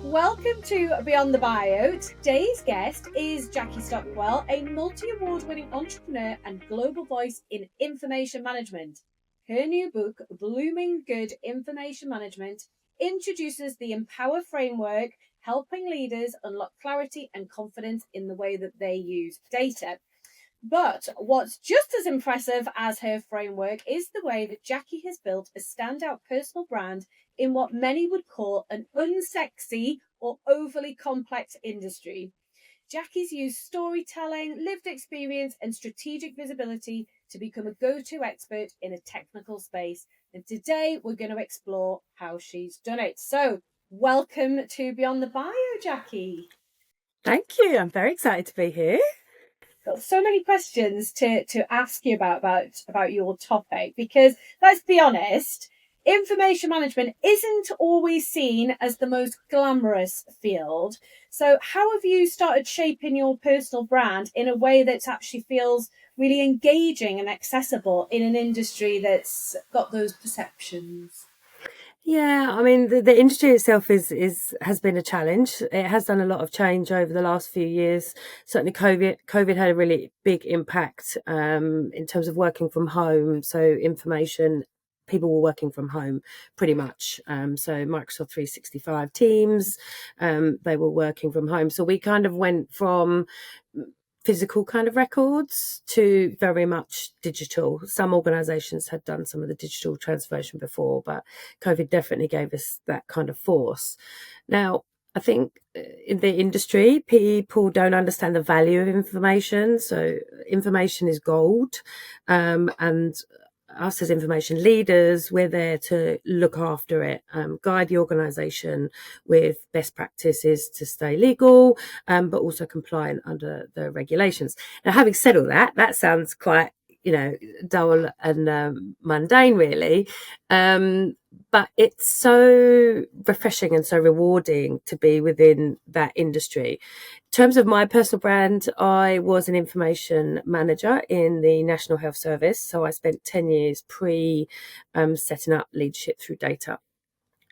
Welcome to Beyond the Bio. Today's guest is Jackie Stockwell, a multi-award winning entrepreneur and global voice in information management. Her new book, Blooming Good Information Management, introduces the Empower framework, helping leaders unlock clarity and confidence in the way that they use data. But what's just as impressive as her framework is the way that Jackie has built a standout personal brand in what many would call an unsexy or overly complex industry. Jackie's used storytelling, lived experience, and strategic visibility to become a go to expert in a technical space. And today we're going to explore how she's done it. So, welcome to Beyond the Bio, Jackie. Thank you. I'm very excited to be here. Got so many questions to ask you about your topic because let's be honest, information management isn't always seen as the most glamorous field. So how have you started shaping your personal brand in a way that actually feels really engaging and accessible in an industry that's got those perceptions? Yeah, I mean the industry itself has been a challenge. It has done a lot of change over the last few years. Certainly, COVID had a really big impact in terms of working from home. So information, people were working from home pretty much. So Microsoft 365 Teams, they were working from home. So we kind of went from physical kind of records to very much digital. Some organizations had done some of the digital transformation before, but COVID definitely gave us that kind of force. Now, I think in the industry, people don't understand the value of information. So information is gold. And us as information leaders, we're there to look after it, guide the organisation with best practices to stay legal, but also compliant under the regulations. Now, having said all that, that sounds quite, dull and mundane, really. But it's so refreshing and so rewarding to be within that industry. In terms of my personal brand, I was an information manager in the National Health Service. So I spent 10 years setting up leadership through data.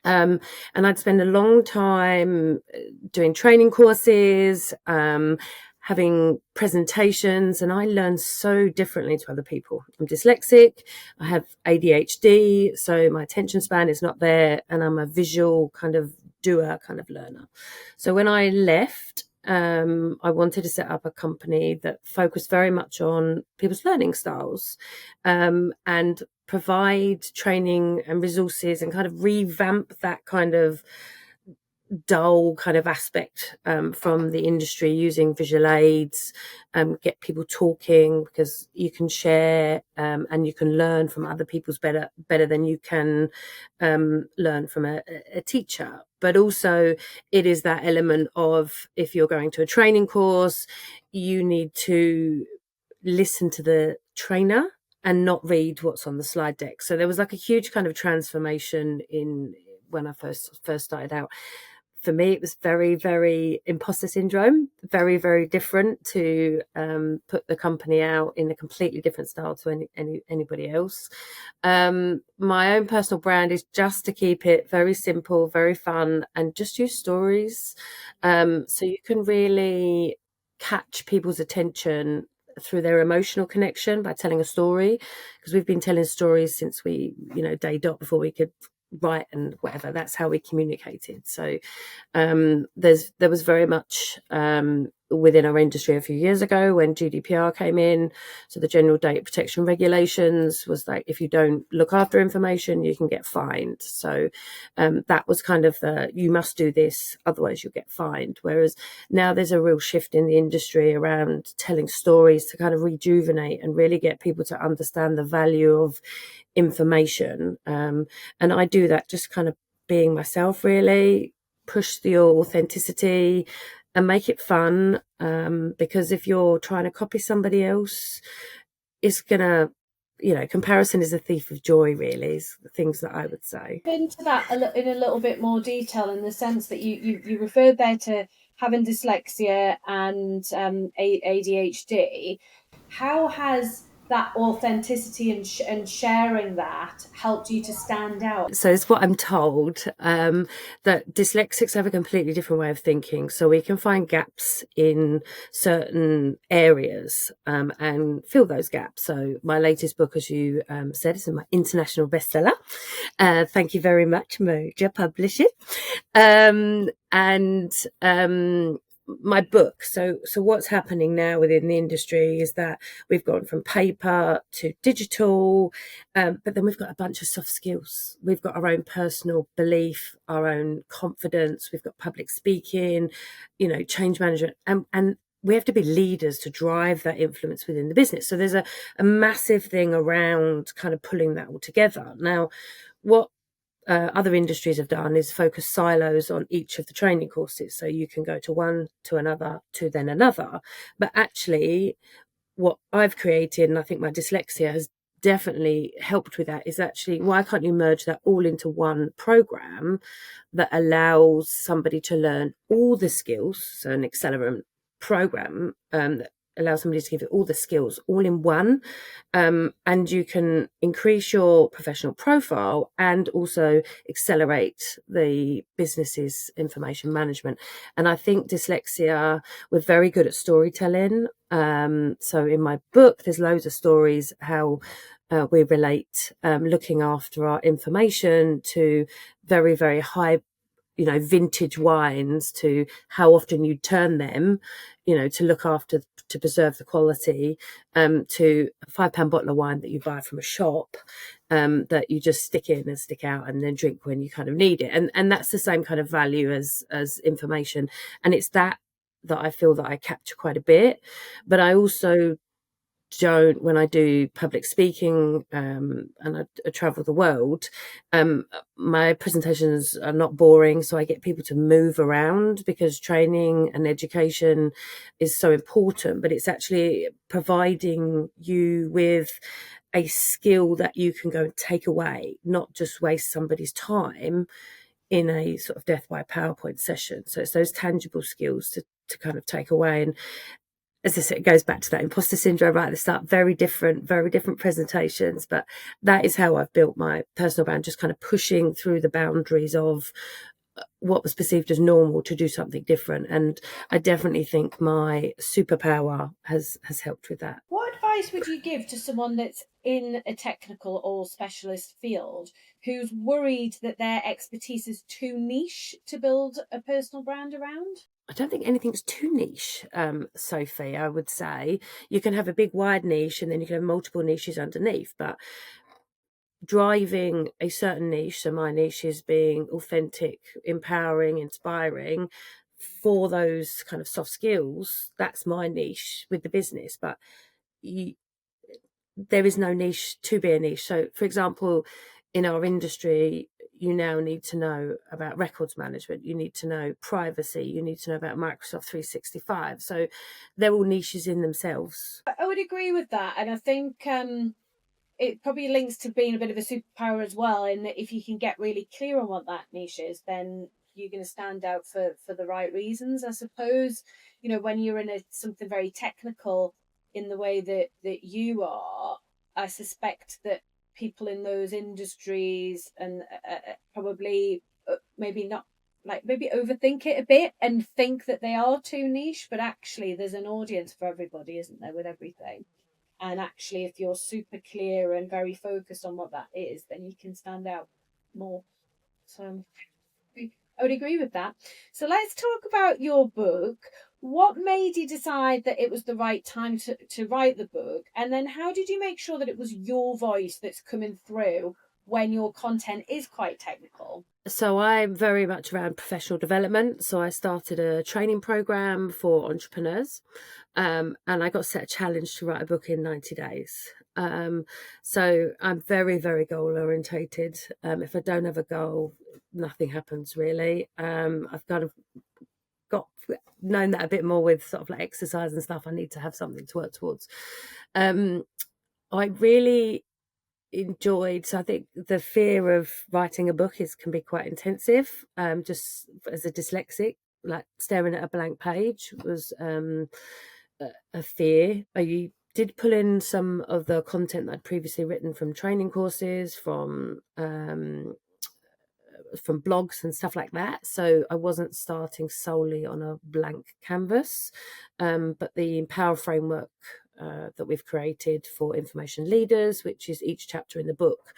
And I'd spend a long time doing training courses, having presentations, and I learn so differently to other people. I'm dyslexic, I have ADHD, so my attention span is not there, and I'm a visual kind of doer kind of learner. So when I left, I wanted to set up a company that focused very much on people's learning styles, and provide training and resources and kind of revamp that kind of dull kind of aspect from the industry using visual aids, get people talking because you can share and you can learn from other people's better than you can learn from a teacher. But also it is that element of, if you're going to a training course, you need to listen to the trainer and not read what's on the slide deck. So there was like a huge kind of transformation in when I first started out. For me, it was very, very imposter syndrome, very, very different to put the company out in a completely different style to anybody else. My own personal brand is just to keep it very simple, very fun, and just use stories. So you can really catch people's attention through their emotional connection by telling a story, because we've been telling stories since we, day dot, before we could write and whatever. That's how we communicated. So there was very much within our industry a few years ago when GDPR came in. So the General Data Protection Regulations was like, if you don't look after information, you can get fined. So that was kind of you must do this, otherwise you'll get fined. Whereas now there's a real shift in the industry around telling stories to kind of rejuvenate and really get people to understand the value of information. And I do that just kind of being myself, really, push the authenticity and make it fun. Because if you're trying to copy somebody else, it's gonna, comparison is a thief of joy, really, is the things that I would say. Into that in a little bit more detail, in the sense that you referred there to having dyslexia and ADHD. How has that authenticity and sharing that helped you to stand out? So it's what I'm told, that dyslexics have a completely different way of thinking. So we can find gaps in certain areas, and fill those gaps. So my latest book, as you said, is my international bestseller. Thank you very much, Moja Publishing. And my book. So what's happening now within the industry is that we've gone from paper to digital, but then we've got a bunch of soft skills. We've got our own personal belief, our own confidence. We've got public speaking, change management, and we have to be leaders to drive that influence within the business. So there's a massive thing around kind of pulling that all together. Now, what other industries have done is focus silos on each of the training courses. So you can go to one, to another, to then another. But actually, what I've created, and I think my dyslexia has definitely helped with that, is actually, why can't you merge that all into one program that allows somebody to learn all the skills? So an accelerant program that allows somebody to give it all the skills all in one, and you can increase your professional profile and also accelerate the business's information management. And I think dyslexia, we're very good at storytelling. So in my book, there's loads of stories how we relate looking after our information to very, very high, vintage wines, to how often you turn them, to look after, to preserve the quality, to a £5 bottle of wine that you buy from a shop, that you just stick in and stick out and then drink when you kind of need it. And that's the same kind of value as information. And it's that I feel that I capture quite a bit. But I also don't, when I do public speaking, and I travel the world, my presentations are not boring, so I get people to move around, because training and education is so important, but it's actually providing you with a skill that you can go and take away, not just waste somebody's time in a sort of death by PowerPoint session. So it's those tangible skills to kind of take away. And as I said, it goes back to that imposter syndrome right at the start. Very different presentations, but that is how I've built my personal brand, just kind of pushing through the boundaries of what was perceived as normal to do something different. And I definitely think my superpower has helped with that. What advice would you give to someone that's in a technical or specialist field who's worried that their expertise is too niche to build a personal brand around? I don't think anything's too niche, Sophie. I would say you can have a big wide niche and then you can have multiple niches underneath, but driving a certain niche, so my niche is being authentic, empowering, inspiring, for those kind of soft skills, that's my niche with the business. But there is no niche to be a niche. So, for example, in our industry, you now need to know about records management, you need to know privacy, you need to know about Microsoft 365. So they're all niches in themselves. I would agree with that. And I think it probably links to being a bit of a superpower as well, in that if you can get really clear on what that niche is, then you're going to stand out for the right reasons. I suppose, when you're in something very technical in the way that you are, I suspect that people in those industries and probably maybe not, like, maybe overthink it a bit and think that they are too niche, but actually there's an audience for everybody, isn't there, with everything. And actually, if you're super clear and very focused on what that is, then you can stand out more. So I would agree with that. So let's talk about your book. What made you decide that it was the right time to write the book? And then how did you make sure that it was your voice that's coming through when your content is quite technical? So I'm very much around professional development. So I started a training program for entrepreneurs, and I got set a challenge to write a book in 90 days. So I'm very, very goal orientated. If I don't have a goal, nothing happens really. I've kind of known that a bit more with sort of like exercise and stuff. I need to have something to work towards. I really enjoyed, so I think the fear of writing a book can be quite intensive. Just as a dyslexic, like staring at a blank page was a fear. did pull in some of the content that I'd previously written from training courses, from blogs and stuff like that. So I wasn't starting solely on a blank canvas, but the Empower framework that we've created for information leaders, which is each chapter in the book,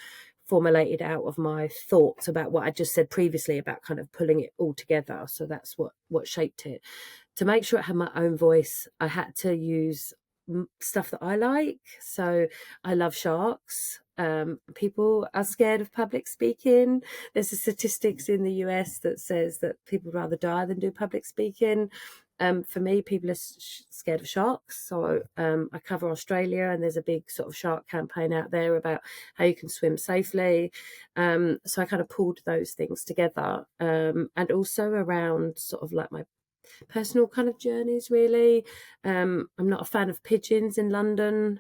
formulated out of my thoughts about what I just said previously about kind of pulling it all together. So that's what shaped it. To make sure it had my own voice, I had to use stuff that I like. So I love sharks. People are scared of public speaking. There's a statistics in the US that says that people rather die than do public speaking. For me, people are scared of sharks. So I cover Australia, and there's a big sort of shark campaign out there about how you can swim safely. So I kind of pulled those things together, and also around sort of like my personal kind of journeys, really. I'm not a fan of pigeons in London.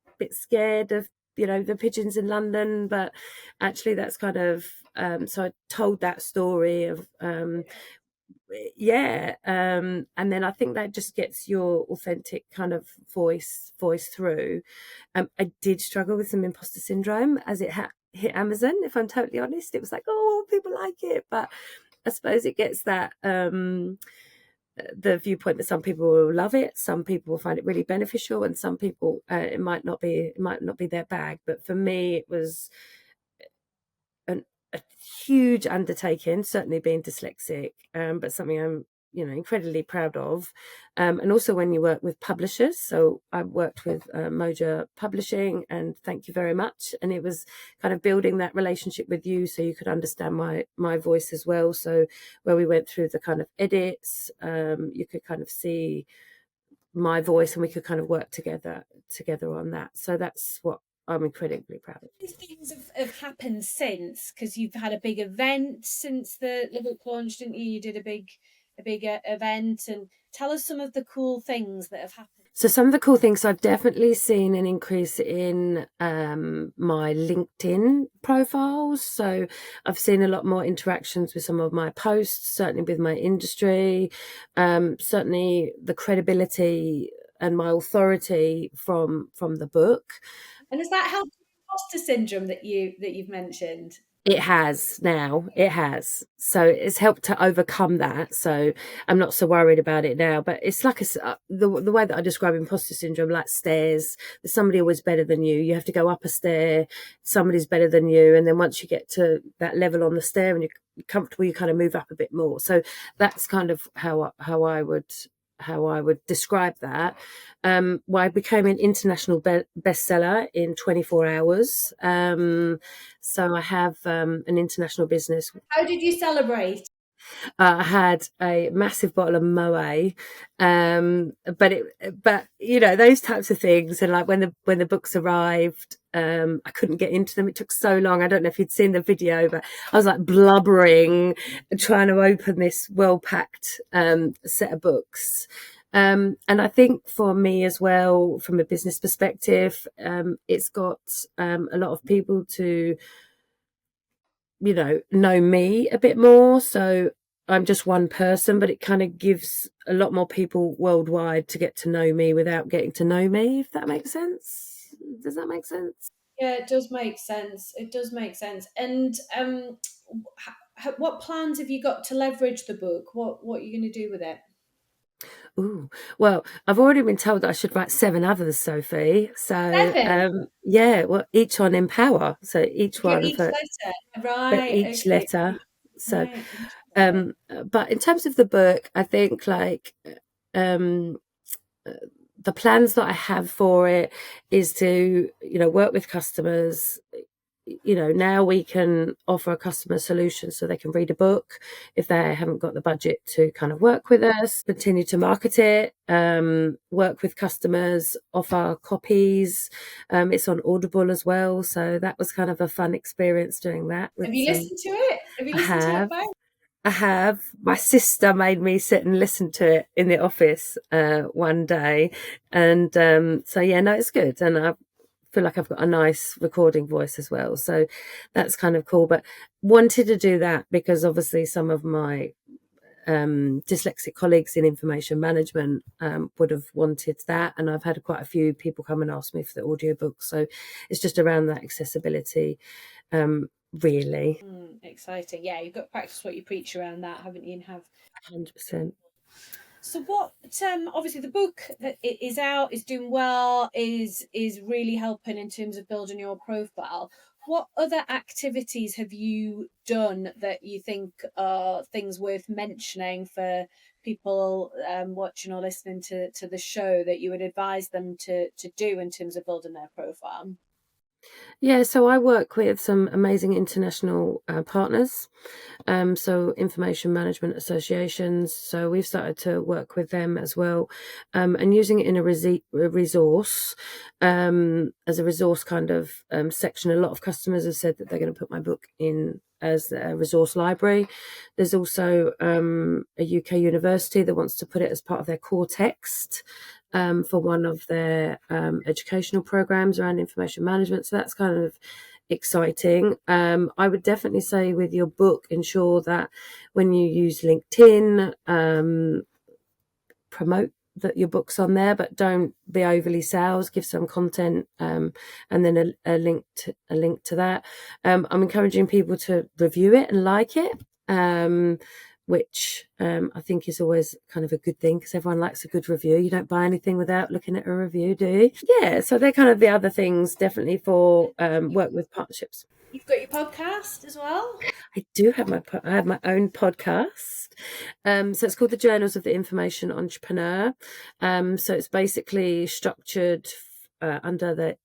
A bit scared of the pigeons in London, but actually that's kind of so I told that story of and then I think that just gets your authentic kind of voice through. I did struggle with some imposter syndrome as it hit Amazon, if I'm totally honest. It was like, oh, people like it, but I suppose it gets that the viewpoint that some people will love it, some people will find it really beneficial, and some people it might not be their bag. But for me, it was a huge undertaking, certainly being dyslexic, but something I'm incredibly proud of. And also when you work with publishers, so I worked with Moja Publishing, and thank you very much. And it was kind of building that relationship with you so you could understand my voice as well. So where we went through the kind of edits, you could kind of see my voice, and we could kind of work together on that. So that's what I'm incredibly proud of. These things have happened since, because you've had a big event since the book launched, didn't you? You did a big event, and tell us some of the cool things that have happened. So some of the cool things, I've definitely seen an increase in my LinkedIn profiles. So I've seen a lot more interactions with some of my posts, certainly with my industry, certainly the credibility and my authority from the book. And has that helped imposter syndrome that you've mentioned? It has now. It has. So it's helped to overcome that. So I'm not so worried about it now. But it's like the way that I describe imposter syndrome, like stairs. There's somebody always better than you. You have to go up a stair. Somebody's better than you. And then once you get to that level on the stair and you're comfortable, you kind of move up a bit more. So that's kind of how I would describe that. I became an international bestseller in 24 hours. So I have an international business. How did you celebrate? I had a massive bottle of Moe, but those types of things, and like when the books arrived, I couldn't get into them. It took so long. I don't know if you'd seen the video, but I was like blubbering, trying to open this well-packed set of books. And I think for me as well, from a business perspective, it's got a lot of people to know me a bit more. So I'm just one person, but it kind of gives a lot more people worldwide to get to know me without getting to know me, if that makes sense. Does that make sense? Yeah, it does make sense. It does make sense. And what plans have you got to leverage the book? What are you going to do with it? Ooh, well, I've already been told that I should write 7 others, Sophie. So, 7? well, each on Empower. So each one each for letter, right? each Okay. letter. So, Right. but in terms of the book, I think like the plans that I have for it is to work with customers. Now we can offer a customer solution so they can read a book if they haven't got the budget to kind of work with us, continue to market it, work with customers, offer copies. It's on Audible as well. So that was kind of a fun experience doing that. Have you listened to it? Have you listened to it back? I have. My sister made me sit and listen to it in the office one day. And so, yeah, no, it's good. And I feel like I've got a nice recording voice as well. So that's kind of cool. But wanted to do that because obviously some of my dyslexic colleagues in information management would have wanted that, and I've had quite a few people come and ask me for the audiobook. So it's just around that accessibility, really. Exciting. Yeah, you've got to practice what you preach around that, haven't you? And have 100%. So what? Obviously, the book is out, is doing well, is really helping in terms of building your profile. What other activities have you done that you think are things worth mentioning for people watching or listening to the show that you would advise them to do in terms of building their profile? Yeah, so I work with some amazing international partners, so information management associations. So we've started to work with them as well, and using it in a resource, as a resource kind of section. A lot of customers have said that they're going to put my book in as a resource library. There's also a UK university that wants to put it as part of their core text. For one of their educational programs around information management. So that's kind of exciting. I would definitely say with your book, ensure that when you use LinkedIn, promote that your book's on there, but don't be overly sales. Give some content, and then a link to that. I'm encouraging people to review it and like it. Which I think is always kind of a good thing, because everyone likes a good review. You don't buy anything without looking at a review, do you? Yeah, so they're kind of the other things, definitely, for work with partnerships. You've got your podcast as well. I do have I have my own podcast. So it's called The Journals of the Information Entrepreneur. So it's basically structured under the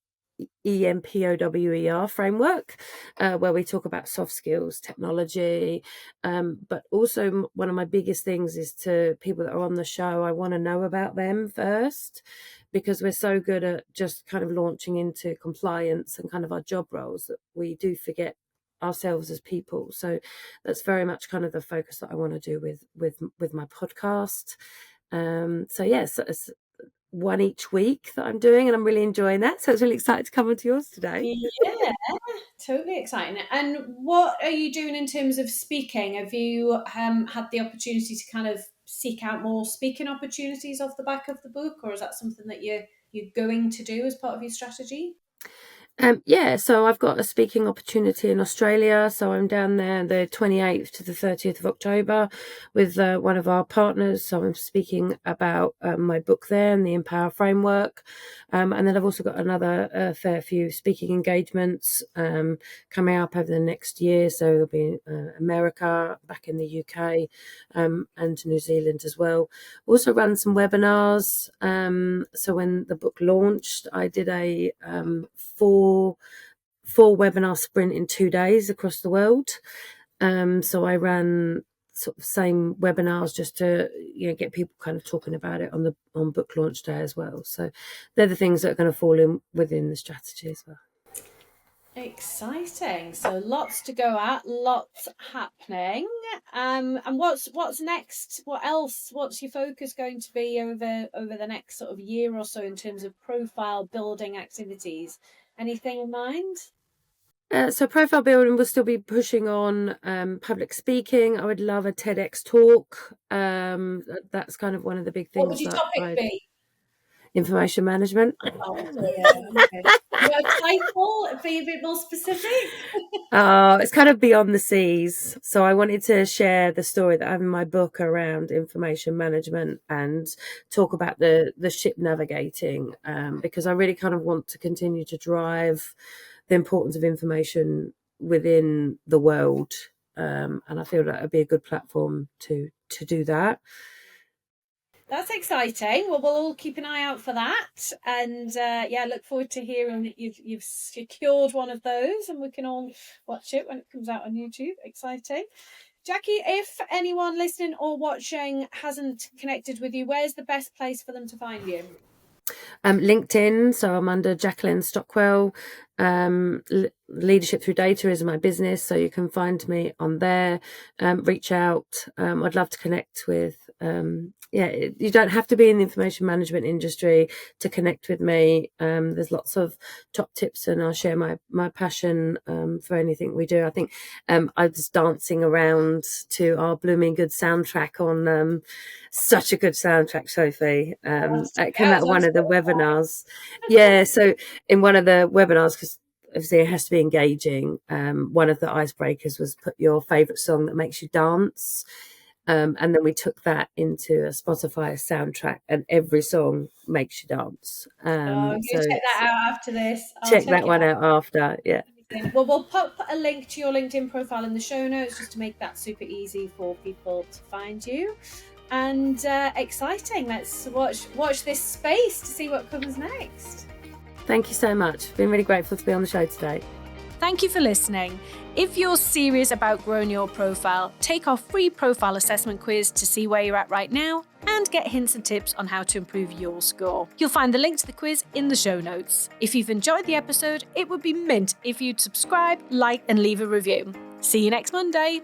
EMPOWER framework, where we talk about soft skills, technology, but also one of my biggest things is to people that are on the show, I want to know about them first, because we're so good at just kind of launching into compliance and kind of our job roles that we do forget ourselves as people. So that's very much kind of the focus that I want to do with my podcast. So yes, it's one each week that I'm doing, and I'm really enjoying that. So it's really excited to come onto yours today. Yeah, totally exciting. And what are you doing in terms of speaking? Have you had the opportunity to kind of seek out more speaking opportunities off the back of the book, or is that something that you're going to do as part of your strategy? Yeah, so I've got a speaking opportunity in Australia. So I'm down there the 28th to the 30th of October with one of our partners. So I'm speaking about my book there and the Empower framework. And then I've also got another fair few speaking engagements coming up over the next year. So there'll be America, back in the UK, and New Zealand as well. Also run some webinars. So when the book launched, I did a four webinar sprint in 2 days across the world. So I ran sort of same webinars just to get people kind of talking about it on book launch day as well. So they're the things that are going to fall in within the strategy as well. Exciting. So lots to go at, lots happening. And what's next? What else? What's your focus going to be over the next sort of year or so in terms of profile building activities? Anything in mind? So profile building will still be pushing on public speaking. I would love a TEDx talk. That's kind of one of the big What would things your that topic be? information management. Oh, yeah. Okay. You have a title? Be a bit more specific. It's kind of beyond the seas. So I wanted to share the story that I have in my book around information management and talk about the ship navigating, because I really kind of want to continue to drive the importance of information within the world. And I feel that would be a good platform to do that. That's exciting. Well, we'll all keep an eye out for that, and yeah, look forward to hearing that you've secured one of those, and we can all watch it when it comes out on YouTube. Exciting, Jackie. If anyone listening or watching hasn't connected with you, where's the best place for them to find you? LinkedIn, so I'm under Jacqueline Stockwell. Leadership Through Data is my business, so you can find me on there. Reach out. I'd love to connect with. You don't have to be in the information management industry to connect with me. There's lots of top tips, and I'll share my passion for anything we do. I think I was dancing around to our Blooming Good soundtrack on such a good soundtrack, Sophie. It came out of one of the webinars. Yeah, so in one of the webinars, because obviously it has to be engaging, one of the icebreakers was put your favourite song that makes you dance. And then we took that into a Spotify soundtrack, and every song makes you dance. You check that out after this. Check that one out after, yeah. Well, we'll put a link to your LinkedIn profile in the show notes just to make that super easy for people to find you. And exciting. Let's watch this space to see what comes next. Thank you so much. Been really grateful to be on the show today. Thank you for listening. If you're serious about growing your profile, take our free profile assessment quiz to see where you're at right now and get hints and tips on how to improve your score. You'll find the link to the quiz in the show notes. If you've enjoyed the episode, it would be mint if you'd subscribe, like, and leave a review. See you next Monday.